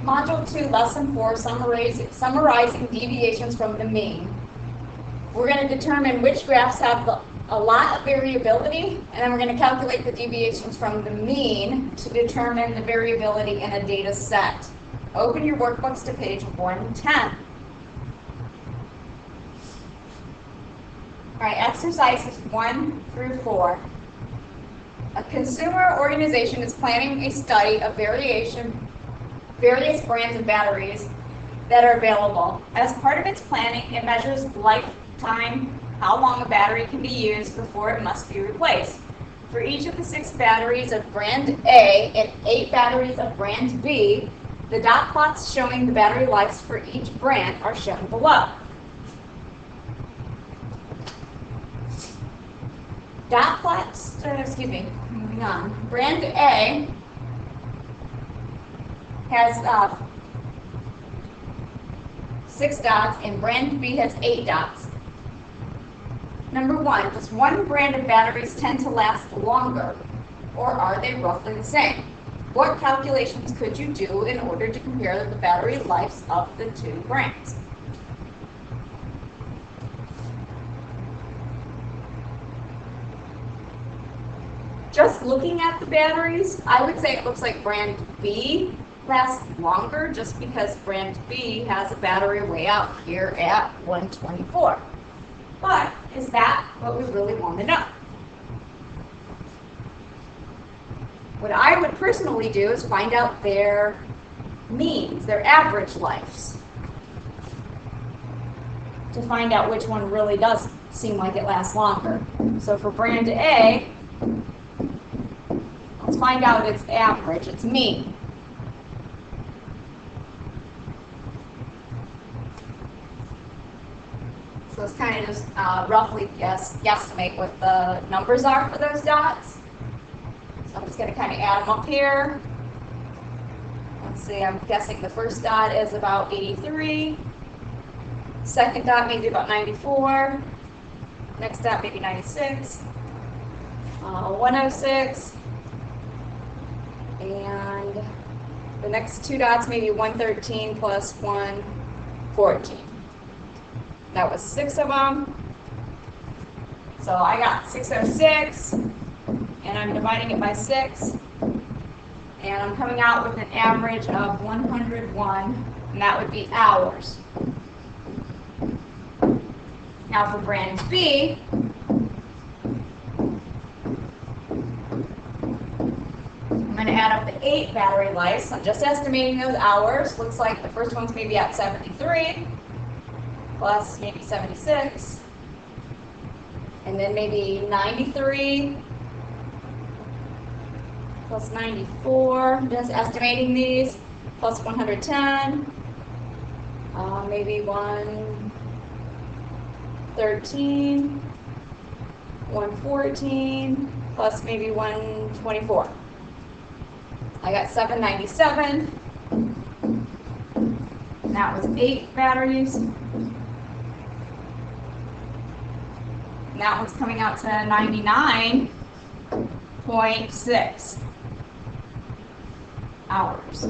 Module 2, Lesson 4, summarizing deviations from the mean. We're going to determine which graphs have a lot of variability, and then we're going to calculate the deviations from the mean to determine the variability in a data set. Open your workbooks to page 110. All right, exercises 1 through 4. A consumer organization is planning a study of various brands of batteries that are available. As part of its planning, it measures lifetime, how long a battery can be used before it must be replaced. For each of the 6 batteries of brand A and 8 batteries of brand B, the dot plots showing the battery lives for each brand are shown below. Dot plots, moving on. Brand A has 6 dots and brand B has 8 dots. Number 1, does one brand of batteries tend to last longer, or are they roughly the same? What calculations could you do in order to compare the battery lives of the 2 brands? Just looking at the batteries, I would say it looks like brand B lasts longer just because brand B has a battery way out here at 124. But is that what we really want to know? What I would personally do is find out their means, their average lives, to find out which one really does seem like it lasts longer. So for brand A, let's find out its average, its mean. So let's kind of just roughly guesstimate what the numbers are for those dots. So I'm just going to kind of add them up here. Let's see, I'm guessing the first dot is about 83. Second dot maybe about 94. Next dot maybe 96. 106. And the next 2 dots maybe 113 plus 114. That was 6 of them. So I got 606, and I'm dividing it by 6. And I'm coming out with an average of 101, and that would be hours. Now for brand B, I'm going to add up the 8 battery lives. I'm just estimating those hours. Looks like the first one's maybe at 73. Plus maybe 76, and then maybe 93, plus 94, just estimating these, plus 110, maybe 113, 114, plus maybe 124. I got 797, and that was 8 batteries. That one's coming out to 99.6 hours.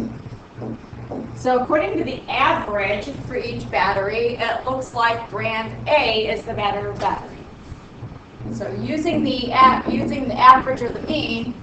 So according to the average for each battery, it looks like brand A is the better battery. So using the average or the mean,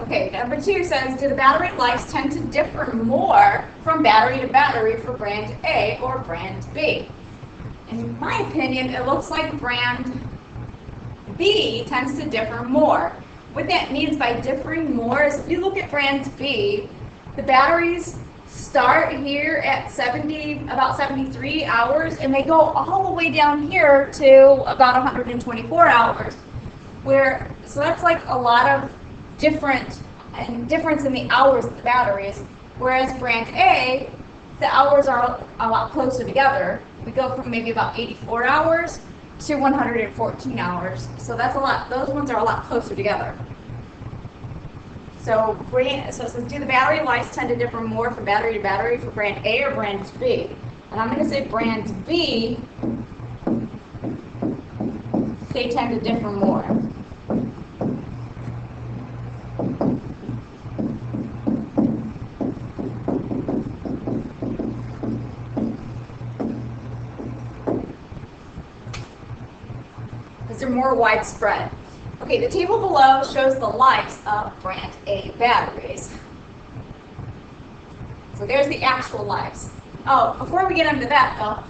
okay, number 2 says, do the battery lives tend to differ more from battery to battery for brand A or brand B? In my opinion, it looks like brand B tends to differ more. What that means by differing more is if you look at brand B, the batteries start here at about 73 hours, and they go all the way down here to about 124 hours. So that's like a lot of different difference in the hours of the batteries, whereas brand A, the hours are a lot closer together. We go from maybe about 84 hours to 114 hours. So that's a lot, those ones are a lot closer together. So it says, do the battery lives tend to differ more from battery to battery for brand A or brand B? And I'm going to say brand B, they tend to differ more. Because they're more widespread. Okay, the table below shows the lives of brand A batteries. So there's the actual lives. Oh, before we get into that though,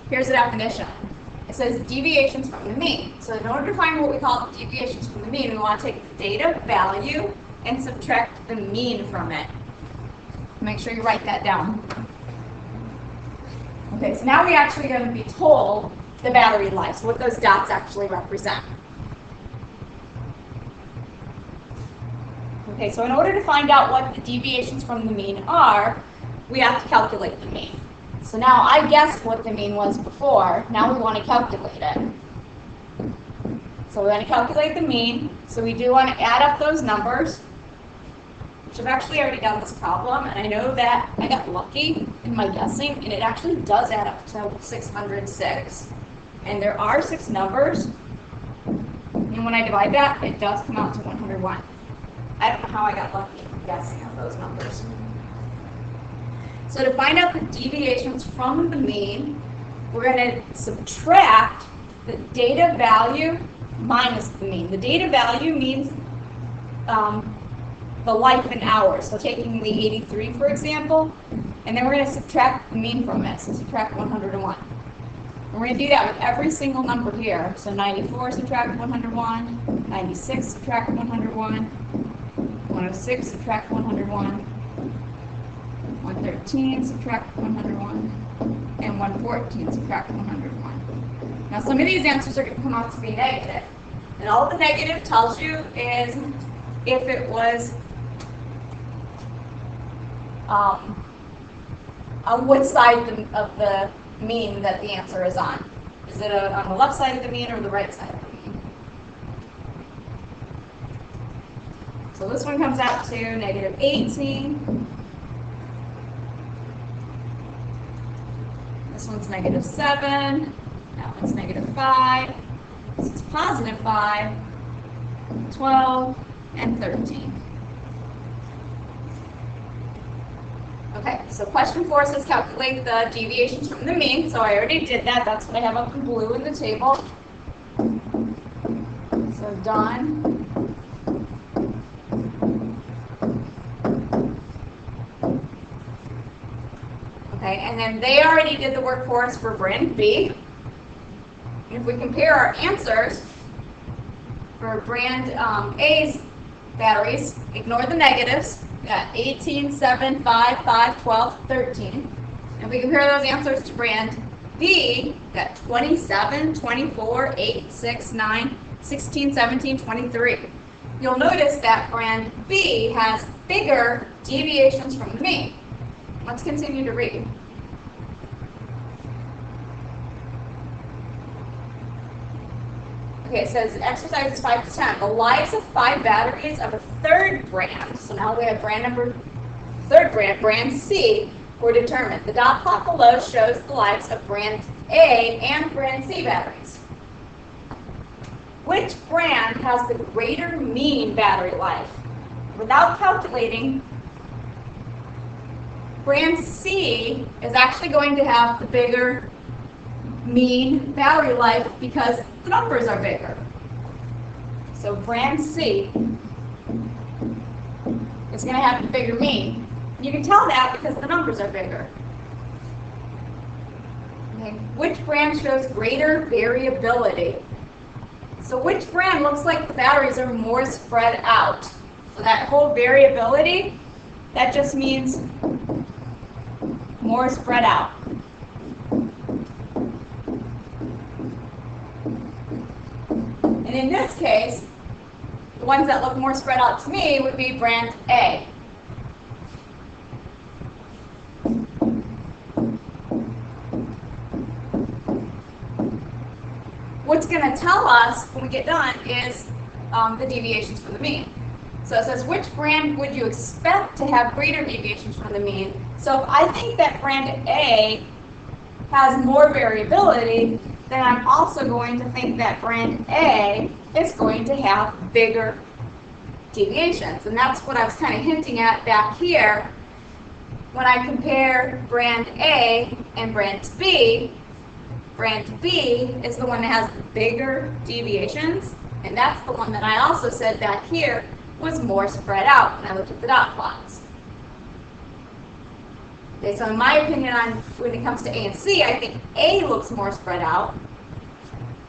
here's the definition. It says deviations from the mean. So in order to find what we call deviations from the mean, we want to take the data value and subtract the mean from it. Make sure you write that down. Okay, so now we're actually going to be told the battery life, so what those dots actually represent. Okay, so in order to find out what the deviations from the mean are, we have to calculate the mean. So now I guessed what the mean was before, now we want to calculate it. So we're going to calculate the mean, so we do want to add up those numbers, which I've actually already done this problem, and I know that I got lucky in my guessing, and it actually does add up to 606. And there are 6 numbers, and when I divide that, it does come out to 101. I don't know how I got lucky guessing at those numbers. So to find out the deviations from the mean, we're going to subtract the data value minus the mean. The data value means the life in hours. So taking the 83, for example, and then we're going to subtract the mean from it, so subtract 101. And we're going to do that with every single number here. So 94 subtract 101, 96 subtract 101, 106 subtract 101, 113 subtract 101, and 114 subtract 101. Now some of these answers are going to come out to be negative. And all the negative tells you is if it was on what side of the mean that the answer is on. Is it on the left side of the mean or the right side of the mean? So this one comes out to negative 18. This one's negative 7. That one's negative 5. This is positive 5, 12, and 13. Okay, so question 4 says calculate the deviations from the mean. So I already did that. That's what I have up in blue in the table. So done. Okay, and then they already did the work for us for brand B. And if we compare our answers for brand A's batteries, ignore the negatives. We got 18, 7, 5, 5, 12, 13. And we compare those answers to brand B, we got 27, 24, 8, 6, 9, 16, 17, 23. You'll notice that brand B has bigger deviations from the mean. Let's continue to read. Okay, it says exercises 5 to 10. The lives of 5 batteries of a third brand, so now we have third brand, brand C, were determined. The dot plot below shows the lives of brand A and brand C batteries. Which brand has the greater mean battery life? Without calculating, brand C is actually going to have the bigger mean battery life because the numbers are bigger. So brand C is going to have the bigger mean. You can tell that because the numbers are bigger. Okay. Which brand shows greater variability? So which brand looks like the batteries are more spread out? So that whole variability, that just means more spread out. And in this case, The ones that look more spread out to me would be brand A. What's going to tell us when we get done is the deviations from the mean. So it says, which brand would you expect to have greater deviations from the mean? So if I think that brand A has more variability, then I'm also going to think that brand A is going to have bigger deviations. And that's what I was kind of hinting at back here. When I compare brand A and brand B is the one that has bigger deviations, and that's the one that I also said back here was more spread out when I looked at the dot plots. Okay, so in my opinion, when it comes to A and C, I think A looks more spread out.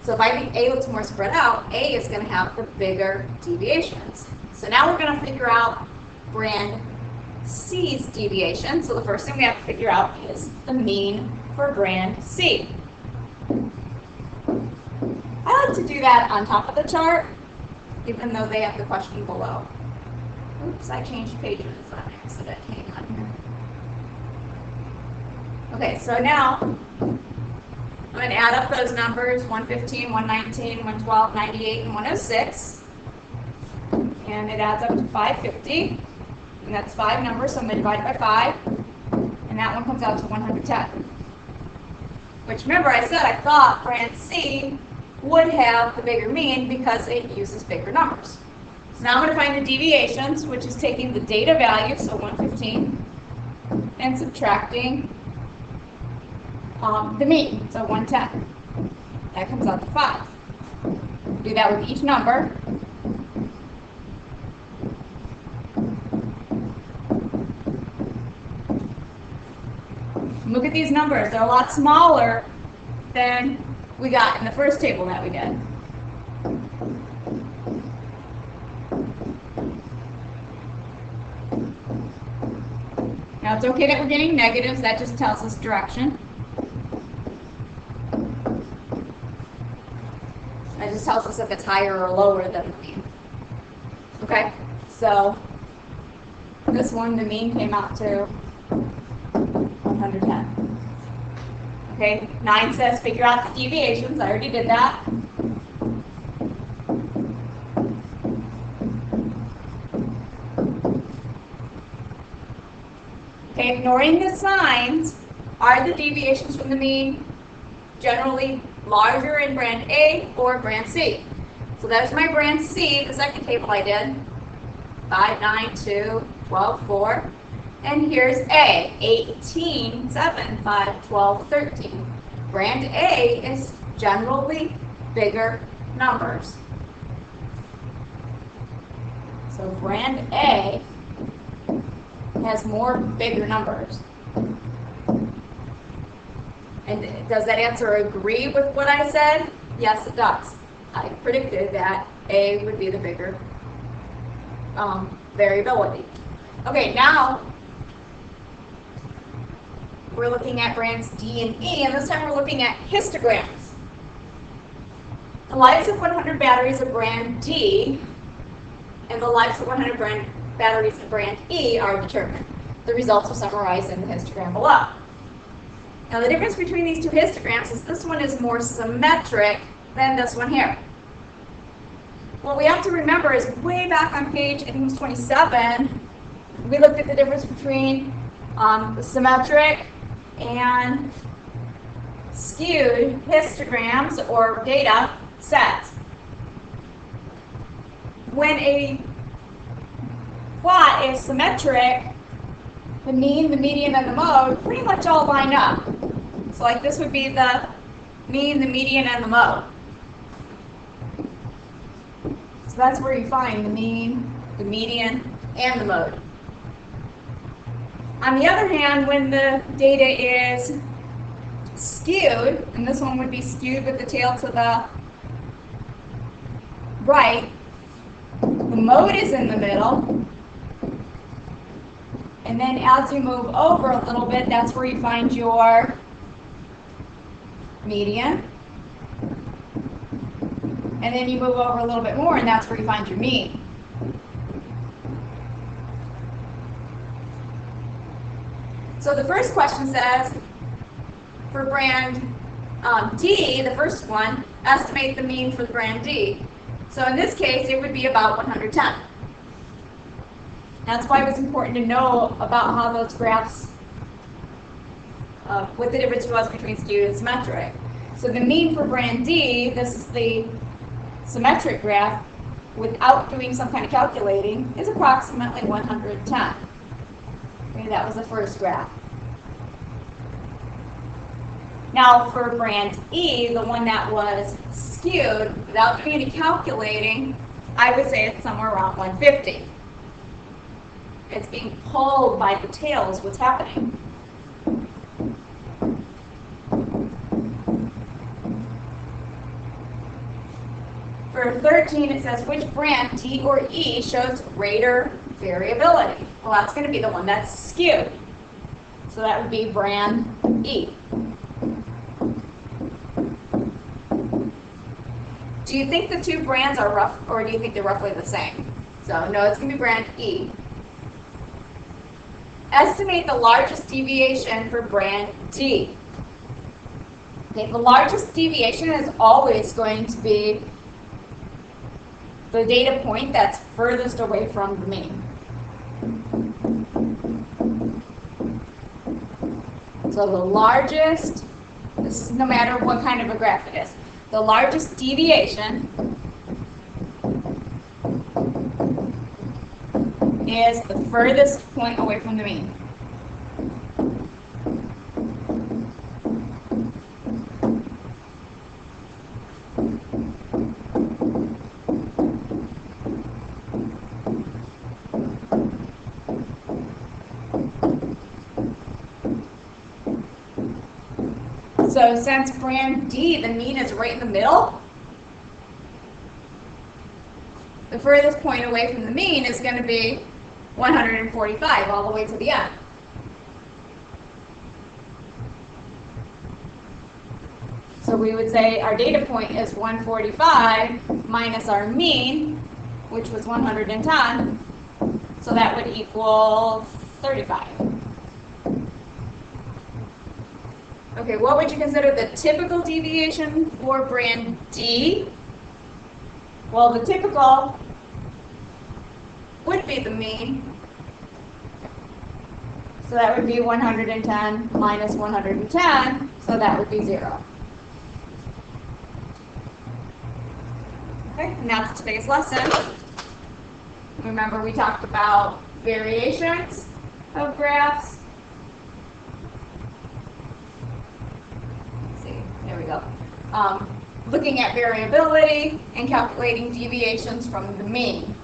So if I think A looks more spread out, A is going to have the bigger deviations. So now we're going to figure out brand C's deviation. So the first thing we have to figure out is the mean for brand C. I like to do that on top of the chart, even though they have the question below. Oops, I changed pages on accident. Hang on here. Okay, so now I'm going to add up those numbers, 115, 119, 112, 98, and 106. And it adds up to 550. And that's 5 numbers, so I'm going to divide it by 5. And that one comes out to 110. Which, remember, I said I thought brand C would have the bigger mean because it uses bigger numbers. So now I'm going to find the deviations, which is taking the data value, so 115, and subtracting the mean, so 110. That comes out to 5. Do that with each number. Look at these numbers. They're a lot smaller than we got in the first table that we did. Now it's okay that we're getting negatives. That just tells us direction. That just tells us if it's higher or lower than the mean. Okay, so this one, the mean came out to 110. Okay, 9 says figure out the deviations. I already did that. Okay, ignoring the signs, are the deviations from the mean generally larger in brand A or brand C? So that's my brand C, the second table I did. 5, 9, 2, 12, 4. And here's A, 18, 7, 5, 12, 13. Brand A is generally bigger numbers. So brand A has more bigger numbers. And does that answer agree with what I said? Yes, it does. I predicted that A would be the bigger variability. Okay, now we're looking at brands D and E, and this time we're looking at histograms. The lives of 100 batteries of brand D and the lives of 100 batteries of brand E are determined. The results are summarized in the histogram below. Now the difference between these two histograms is this one is more symmetric than this one here. What we have to remember is way back on page, I think it was 27, we looked at the difference between the symmetric and skewed histograms or data sets. When a plot is symmetric, the mean, the median, and the mode pretty much all line up. So like this would be the mean, the median, and the mode. So that's where you find the mean, the median, and the mode. On the other hand, when the data is skewed, and this one would be skewed with the tail to the right, the mode is in the middle, and then as you move over a little bit, that's where you find your median, and then you move over a little bit more, and that's where you find your mean. So the first question says, for brand D, the first one, estimate the mean for brand D. So in this case, it would be about 110. That's why it was important to know about how those graphs, what the difference was between skewed and symmetric. So the mean for brand D, this is the symmetric graph, without doing some kind of calculating, is approximately 110. Okay, that was the first graph. Now for brand E, the one that was skewed, without doing any calculating, I would say it's somewhere around 150. It's being pulled by the tails, what's happening. For 13, it says, which brand, D or E, shows greater variability? Well, that's going to be the one that's skewed. So that would be brand E. Do you think the two brands are rough, or do you think they're roughly the same? So no, it's going to be brand E. Estimate the largest deviation for brand D. Okay, the largest deviation is always going to be the data point that's furthest away from the mean. So the largest, this is no matter what kind of a graph it is, the largest deviation is the furthest point away from the mean. So since brand D, the mean is right in the middle, the furthest point away from the mean is going to be 145 all the way to the end. So we would say our data point is 145 minus our mean, which was 110, so that would equal 35. Okay, what would you consider the typical deviation for brand D? Well, the typical would be the mean. So that would be 110 minus 110, so that would be 0. Okay, and that's today's lesson. Remember, we talked about variations of graphs. There we go. Looking at variability and calculating deviations from the mean.